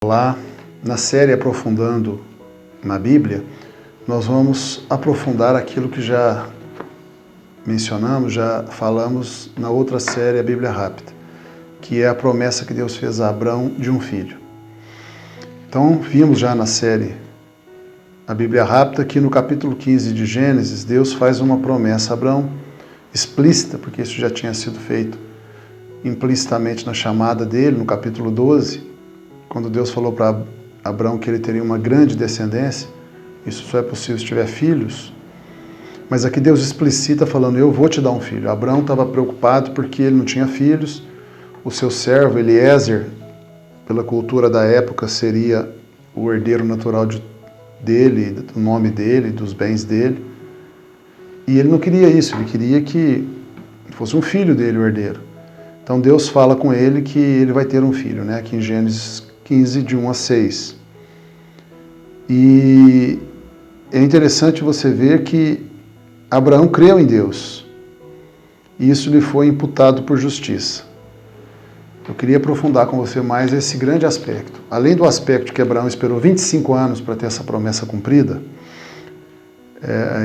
Lá, na série Aprofundando na Bíblia, nós vamos aprofundar aquilo que já mencionamos, já falamos na outra série, a Bíblia Rápida, que é a promessa que Deus fez a Abraão de um filho. Então, vimos já na série a Bíblia Rápida que no capítulo 15 de Gênesis, Deus faz uma promessa a Abraão, explícita, porque isso já tinha sido feito implicitamente na chamada dele, no capítulo 12, quando Deus falou para Abraão que ele teria uma grande descendência. Isso só é possível se tiver filhos. Mas aqui Deus explicita falando, eu vou te dar um filho. Abraão estava preocupado porque ele não tinha filhos. O seu servo, Eliezer, pela cultura da época, seria o herdeiro natural dele, do nome dele, dos bens dele. E ele não queria isso, ele queria que fosse um filho dele o herdeiro. Então Deus fala com ele que ele vai ter um filho, né? Aqui em Gênesis 15, de 1 a 6. E é interessante você ver que Abraão creu em Deus. E isso lhe foi imputado por justiça. Eu queria aprofundar com você mais esse grande aspecto. Além do aspecto que Abraão esperou 25 anos para ter essa promessa cumprida,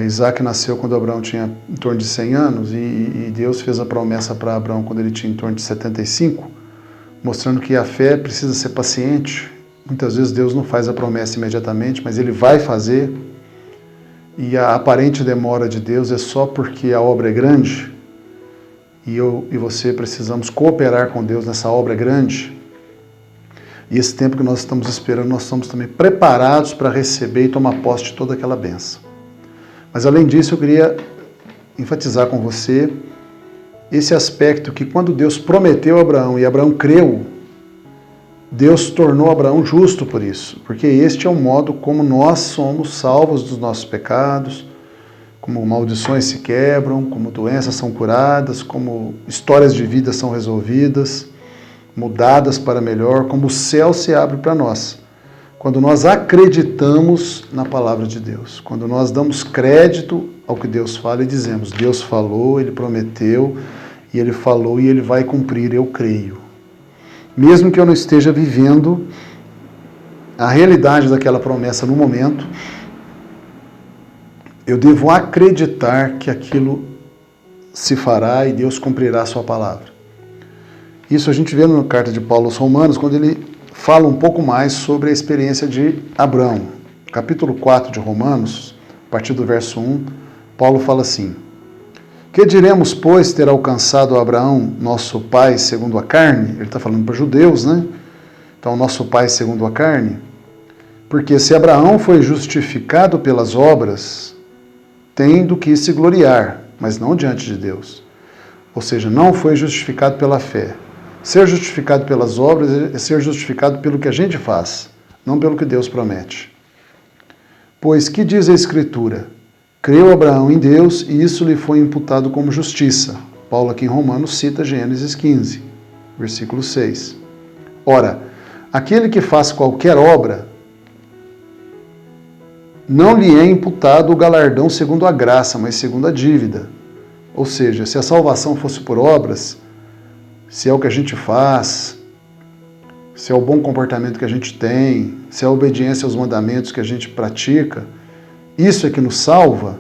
Isaac nasceu quando Abraão tinha em torno de 100 anos e Deus fez a promessa para Abraão quando ele tinha em torno de 75, mostrando que a fé precisa ser paciente. Muitas vezes Deus não faz a promessa imediatamente, mas Ele vai fazer. E a aparente demora de Deus é só porque a obra é grande. E eu e você precisamos cooperar com Deus nessa obra grande. E esse tempo que nós estamos esperando, nós estamos também preparados para receber e tomar posse de toda aquela bênção. Mas além disso, eu queria enfatizar com você esse aspecto que quando Deus prometeu a Abraão e Abraão creu, Deus tornou Abraão justo por isso, porque este é o modo como nós somos salvos dos nossos pecados, como maldições se quebram, como doenças são curadas, como histórias de vida são resolvidas, mudadas para melhor, como o céu se abre para nós. Quando nós acreditamos na palavra de Deus, quando nós damos crédito ao que Deus fala e dizemos, Deus falou, Ele prometeu, e Ele falou e Ele vai cumprir, eu creio. Mesmo que eu não esteja vivendo a realidade daquela promessa no momento, eu devo acreditar que aquilo se fará e Deus cumprirá a sua palavra. Isso a gente vê na carta de Paulo aos Romanos, quando ele fala um pouco mais sobre a experiência de Abraão. Capítulo 4 de Romanos, a partir do verso 1, Paulo fala assim, que diremos, pois, ter alcançado Abraão, nosso pai segundo a carne? Ele está falando para judeus, né? Então, nosso pai segundo a carne. Porque se Abraão foi justificado pelas obras, tem do que se gloriar, mas não diante de Deus. Ou seja, não foi justificado pela fé. Ser justificado pelas obras é ser justificado pelo que a gente faz, não pelo que Deus promete. Pois que diz a Escritura? Creu Abraão em Deus e isso lhe foi imputado como justiça. Paulo aqui em Romanos cita Gênesis 15, versículo 6. Ora, aquele que faz qualquer obra, não lhe é imputado o galardão segundo a graça, mas segundo a dívida. Ou seja, se a salvação fosse por obras, se é o que a gente faz, se é o bom comportamento que a gente tem, se é a obediência aos mandamentos que a gente pratica, isso é que nos salva,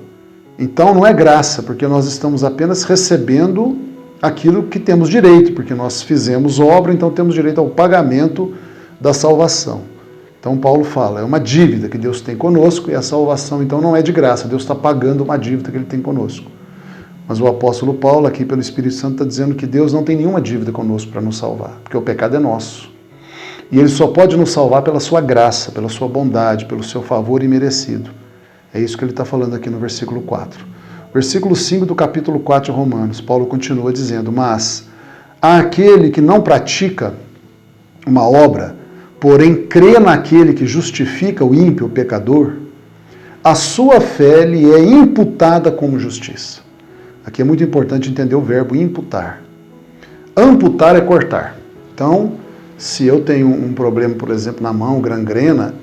então não é graça, porque nós estamos apenas recebendo aquilo que temos direito, porque nós fizemos obra, então temos direito ao pagamento da salvação. Então Paulo fala, é uma dívida que Deus tem conosco, e a salvação então não é de graça, Deus está pagando uma dívida que Ele tem conosco. Mas o apóstolo Paulo, aqui pelo Espírito Santo, está dizendo que Deus não tem nenhuma dívida conosco para nos salvar, porque o pecado é nosso. E Ele só pode nos salvar pela sua graça, pela sua bondade, pelo seu favor imerecido. É isso que ele está falando aqui no versículo 4. Versículo 5 do capítulo 4 de Romanos, Paulo continua dizendo, mas há aquele que não pratica uma obra, porém crê naquele que justifica o ímpio, o pecador, a sua fé lhe é imputada como justiça. Aqui é muito importante entender o verbo imputar. Amputar é cortar. Então, se eu tenho um problema, por exemplo, na mão, gangrena,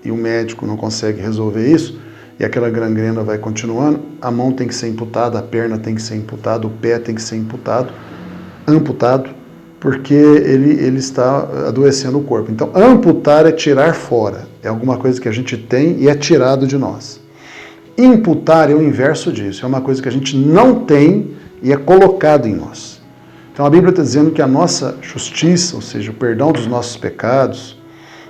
e o médico não consegue resolver isso, e aquela gangrena vai continuando, a mão tem que ser imputada, a perna tem que ser imputada, o pé tem que ser imputado, amputado, porque ele está adoecendo o corpo. Então, amputar é tirar fora, é alguma coisa que a gente tem e é tirado de nós. Imputar é o inverso disso, é uma coisa que a gente não tem e é colocado em nós. Então a Bíblia está dizendo que a nossa justiça, ou seja, o perdão dos nossos pecados,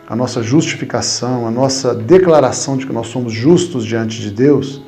a nossa justificação, a nossa declaração de que nós somos justos diante de Deus,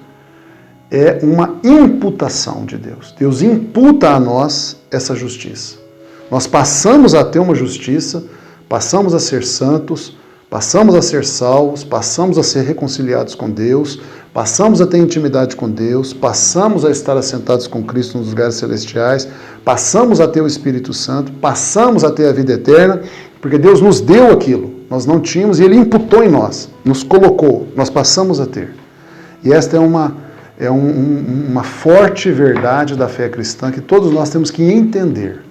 é uma imputação de Deus. Deus imputa a nós essa justiça. Nós passamos a ter uma justiça, passamos a ser santos, passamos a ser salvos, passamos a ser reconciliados com Deus, passamos a ter intimidade com Deus, passamos a estar assentados com Cristo nos lugares celestiais, passamos a ter o Espírito Santo, passamos a ter a vida eterna, porque Deus nos deu aquilo, nós não tínhamos e Ele imputou em nós, nos colocou, nós passamos a ter. E esta é uma forte verdade da fé cristã que todos nós temos que entender.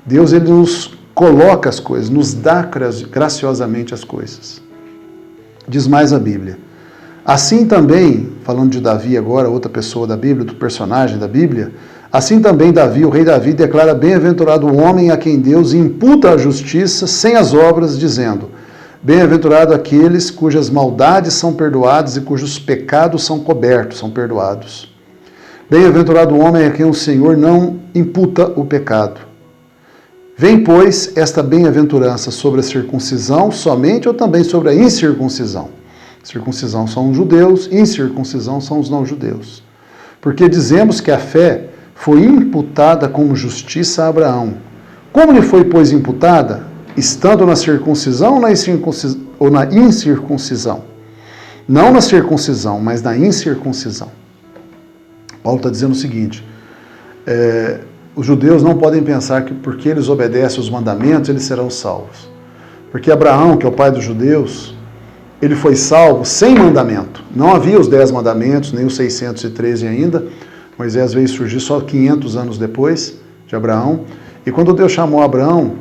Deus, Ele nos coloca as coisas, nos dá graciosamente as coisas. Diz mais a Bíblia. Assim também, falando de Davi agora, outra pessoa da Bíblia, do personagem da Bíblia, assim também Davi, o rei Davi, declara bem-aventurado o homem a quem Deus imputa a justiça sem as obras, dizendo, bem-aventurado aqueles cujas maldades são perdoadas e cujos pecados são cobertos, são perdoados. Bem-aventurado o homem a quem o Senhor não imputa o pecado. Vem, pois, esta bem-aventurança sobre a circuncisão somente ou também sobre a incircuncisão? Circuncisão são os judeus, incircuncisão são os não-judeus. Porque dizemos que a fé foi imputada como justiça a Abraão. Como lhe foi, pois, imputada? Estando na circuncisão ou na incircuncisão? Não na circuncisão, mas na incircuncisão. Paulo está dizendo o seguinte, os judeus não podem pensar que porque eles obedecem os mandamentos, eles serão salvos. Porque Abraão, que é o pai dos judeus, ele foi salvo sem mandamento. Não havia os 10 mandamentos, nem os 613 ainda. Moisés veio surgir só 500 anos depois de Abraão. E quando Deus chamou Abraão,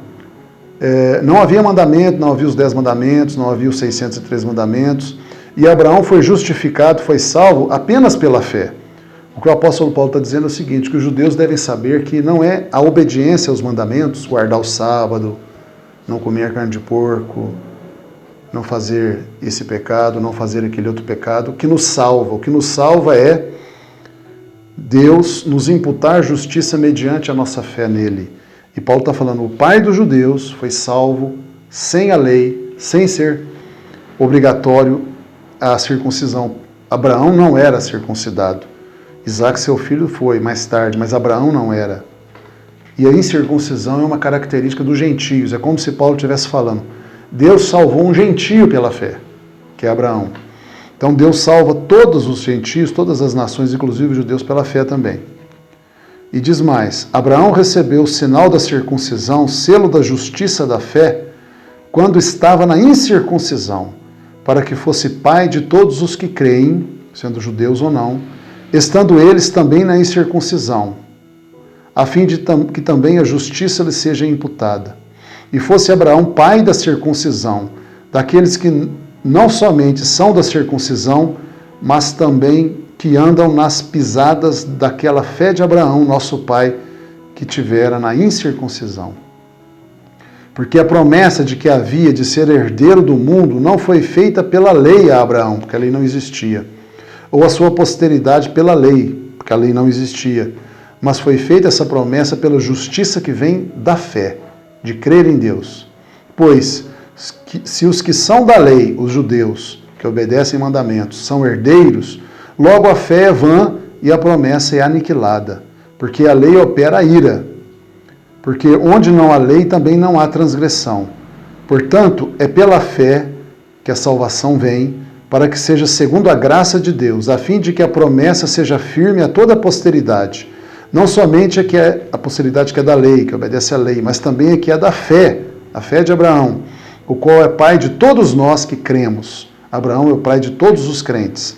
não havia mandamento, não havia os 10 mandamentos, não havia os 613 mandamentos. E Abraão foi justificado, foi salvo apenas pela fé. O que o apóstolo Paulo está dizendo é o seguinte, que os judeus devem saber que não é a obediência aos mandamentos, guardar o sábado, não comer carne de porco, não fazer esse pecado, não fazer aquele outro pecado, que nos salva. O que nos salva é Deus nos imputar justiça mediante a nossa fé nele. E Paulo está falando, o pai dos judeus foi salvo sem a lei, sem ser obrigatório a circuncisão. Abraão não era circuncidado. Isaac, seu filho, foi mais tarde, mas Abraão não era. E a incircuncisão é uma característica dos gentios. É como se Paulo estivesse falando, Deus salvou um gentio pela fé, que é Abraão. Então Deus salva todos os gentios, todas as nações, inclusive os judeus, pela fé também. E diz mais, Abraão recebeu o sinal da circuncisão, selo da justiça da fé, quando estava na incircuncisão, para que fosse pai de todos os que creem, sendo judeus ou não, estando eles também na incircuncisão, a fim de que também a justiça lhe seja imputada. E fosse Abraão pai da circuncisão, daqueles que não somente são da circuncisão, mas também que andam nas pisadas daquela fé de Abraão, nosso pai, que tivera na incircuncisão. Porque a promessa de que havia de ser herdeiro do mundo não foi feita pela lei a Abraão, porque a lei não existia, ou a sua posteridade pela lei, porque a lei não existia, mas foi feita essa promessa pela justiça que vem da fé, de crer em Deus. Pois, se os que são da lei, os judeus, que obedecem mandamentos, são herdeiros, logo a fé é vã e a promessa é aniquilada, porque a lei opera a ira. Porque onde não há lei, também não há transgressão. Portanto, é pela fé que a salvação vem, para que seja segundo a graça de Deus, a fim de que a promessa seja firme a toda a posteridade. Não somente a posteridade que é da lei, que obedece à lei, mas também a que é da fé, a fé de Abraão, o qual é pai de todos nós que cremos. Abraão é o pai de todos os crentes.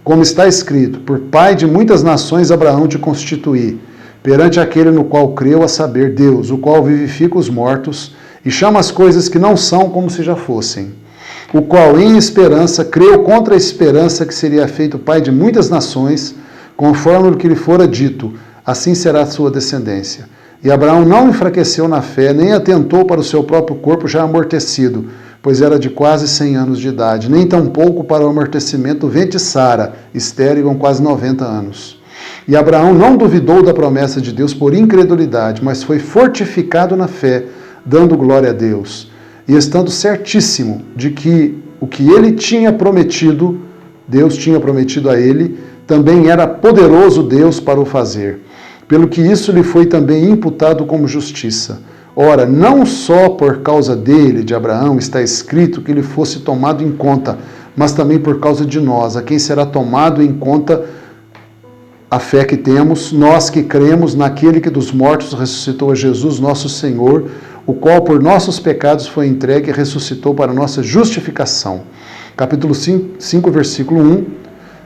Como está escrito, por pai de muitas nações Abraão te constituí, perante aquele no qual creu, a saber, Deus, o qual vivifica os mortos e chama as coisas que não são como se já fossem. O qual, em esperança, creu contra a esperança que seria feito pai de muitas nações, conforme o que lhe fora dito, assim será a sua descendência. E Abraão não enfraqueceu na fé, nem atentou para o seu próprio corpo já amortecido, pois era de quase 100 anos de idade, nem tampouco para o amortecimento do ventre de Sara, estéril com quase 90 anos. E Abraão não duvidou da promessa de Deus por incredulidade, mas foi fortificado na fé, dando glória a Deus, e estando certíssimo de que o que ele tinha prometido, Deus tinha prometido a ele, também era poderoso Deus para o fazer. Pelo que isso lhe foi também imputado como justiça. Ora, não só por causa dele, de Abraão, está escrito que ele fosse tomado em conta, mas também por causa de nós, a quem será tomado em conta a fé que temos, nós que cremos naquele que dos mortos ressuscitou a Jesus, nosso Senhor, o qual por nossos pecados foi entregue e ressuscitou para nossa justificação. Capítulo 5, versículo 1.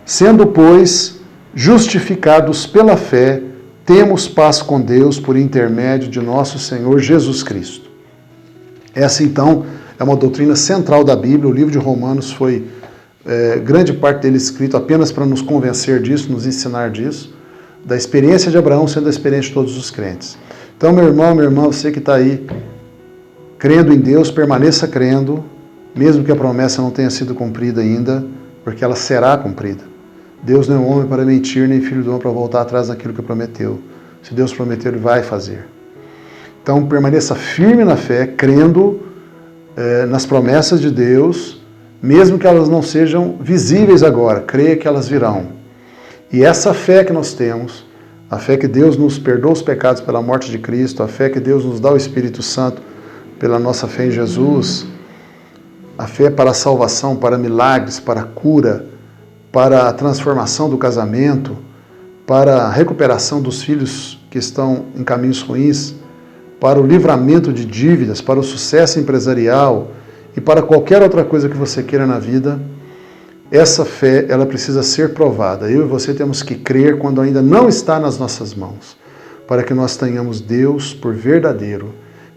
Sendo, pois, justificados pela fé, temos paz com Deus por intermédio de nosso Senhor Jesus Cristo. Essa, então, é uma doutrina central da Bíblia. O livro de Romanos foi, grande parte dele escrito apenas para nos convencer disso, nos ensinar disso, da experiência de Abraão sendo a experiência de todos os crentes. Então, meu irmão, minha irmã, você que está aí crendo em Deus, permaneça crendo, mesmo que a promessa não tenha sido cumprida ainda, porque ela será cumprida. Deus não é homem para mentir, nem filho do homem para voltar atrás daquilo que prometeu. Se Deus prometeu, Ele vai fazer. Então, permaneça firme na fé, crendo nas promessas de Deus, mesmo que elas não sejam visíveis agora, creia que elas virão. E essa fé que nós temos, a fé que Deus nos perdoa os pecados pela morte de Cristo, a fé que Deus nos dá o Espírito Santo pela nossa fé em Jesus, a fé para a salvação, para milagres, para a cura, para a transformação do casamento, para a recuperação dos filhos que estão em caminhos ruins, para o livramento de dívidas, para o sucesso empresarial e para qualquer outra coisa que você queira na vida, essa fé, ela precisa ser provada. Eu e você temos que crer quando ainda não está nas nossas mãos, para que nós tenhamos Deus por verdadeiro,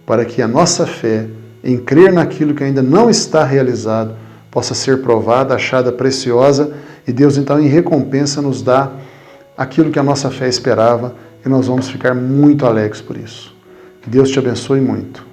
para que a nossa fé em crer naquilo que ainda não está realizado possa ser provada, achada preciosa, e Deus então em recompensa nos dá aquilo que a nossa fé esperava, e nós vamos ficar muito alegres por isso. Que Deus te abençoe muito.